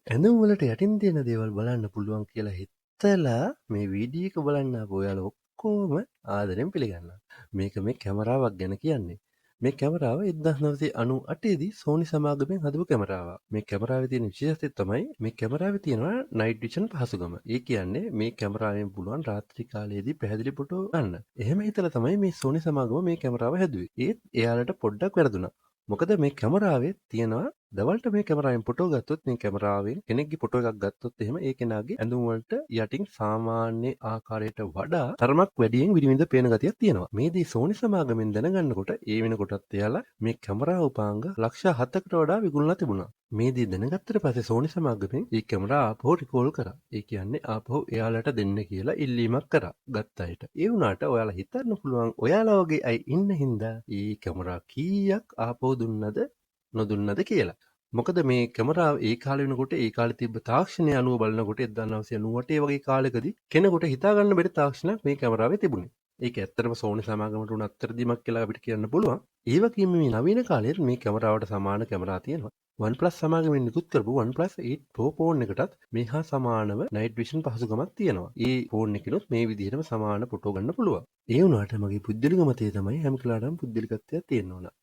ඇඳුම් වලට යටින් තියෙන දේවල් බලන්න පුළුවන් කියලා හිතලා මේ වීඩියෝ එක බලන්න ආපු ඔයාලා ඔක්කොම ආදරෙන් පිළිගන්නවා. මේක මේ කැමරාවක් ගැන කියන්නේ. මේ කැමරාව 1998 දී සෝනි සමාගමෙන් හදපු කැමරාවක්. මේ කැමරාවේ තියෙන විශේෂත්වය තමයි මේ කැමරාවේ තියෙනවා නයිට් විෂන් පහසුකම. ඒ කියන්නේ මේ කැමරාවෙන් පුළුවන් රාත්‍රී කාලයේදී පැහැදිලි ෆොටෝ ගන්න. එහෙම හිතලා තමයි මේ සෝනි සමාගම මේ කැමරාව හැදුවේ. ඒත් එයාලට පොඩ්ඩක් වැරදුනා. මොකද මේ කැමරාවේ තියෙනවා දවල්ට මේ කැමරාවෙන් ෆොටෝ ගත්තොත් මේ කැමරාවෙන් කෙනෙක්ගේ ෆොටෝ එකක් ගත්තොත් එහෙම ඒ කෙනාගේ ඇඳුම් වලට යටින් සාමාන්‍ය ආකාරයට වඩා තරමක් වැඩියෙන් විනිවිද පේන ගතියක් තියෙනවා. මේ දේ සෝනි සමාගමෙන් දැනගන්නකොට ඒ වෙනකොටත් එයාලා මේ කැමරා උපාංග ලක්ෂ 7කට වඩා විකුණලා තිබුණා. මේ දේ දැනගත්තට පස්සේ සෝනි සමාගමෙන් මේ කැමරා ආපහු රිකෝල් කරා. ඒ කියන්නේ ආපහු එයාලට දෙන්න කියලා ඉල්ලීමක් කරා ගත්ත අයට. ඒ වුණාට ඔයාලා හිතන්න පුළුවන් ඔයාලා වගේ අය ඉන්න හින්දා මේ කැමරා කීයක් ආපහු දුන්නද නොදුන්නද කියලා. මොකද මේ කැමරාව ඒ කාලේ වෙනකොට ඒ කාලේ තිබ්බ තාක්ෂණය අනුව බලනකොට 1998 වගේ කාලෙකදී කෙනෙකුට හිතා ගන්න බැරි තාක්ෂණයක් මේ කැමරාවේ තිබුණේ. ඒක ඇත්තටම සෝනි සමාගමට උන අත්තරදීමක් කියලා අපිට කියන්න පුළුවන්. ඒ වගේම මේ නවීන කාලයේ මේ කැමරාවට සමාන කැමරා තියෙනවා. OnePlus සමාගමෙන් නිකුත් කරපු OnePlus 8 Pro ෆෝන් එකටත් මේ හා සමානව night vision පහසුකමක් තියෙනවා. ඒ ෆෝන් එකකිනුත් මේ විදිහටම සමාන ෆොටෝ ගන්න පුළුවන්. ඒ වුණාට මගේ පුද්ගලික මතය තමයි හැම කෙනාටම පුද්ගලිකත්වයක් තියෙන්න ඕන.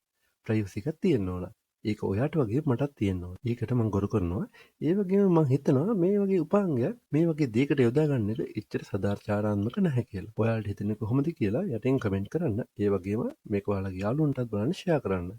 ප්‍රයිවසි එකක් තියෙන්න ඕන. ඒක ඔයාට වගේ මටත් තියෙන්න ඕන. ඒකට මම ගොර කරනවා. ඒ වගේම මම හිතනවා මේ වගේ උපාංගයක් මේ වගේ දෙයකට යොදා ගන්න එක එච්චර සදාචාරාත්මක නැහැ කියලා. ඔයාලට හිතෙන්නේ කොහොමද කියලා යටින් කමෙන්ට් කරන්න. ඒ වගේම මේක ඔයාලගේ යාළුවන්ටත් බලන්න ෂෙයා කරන්න.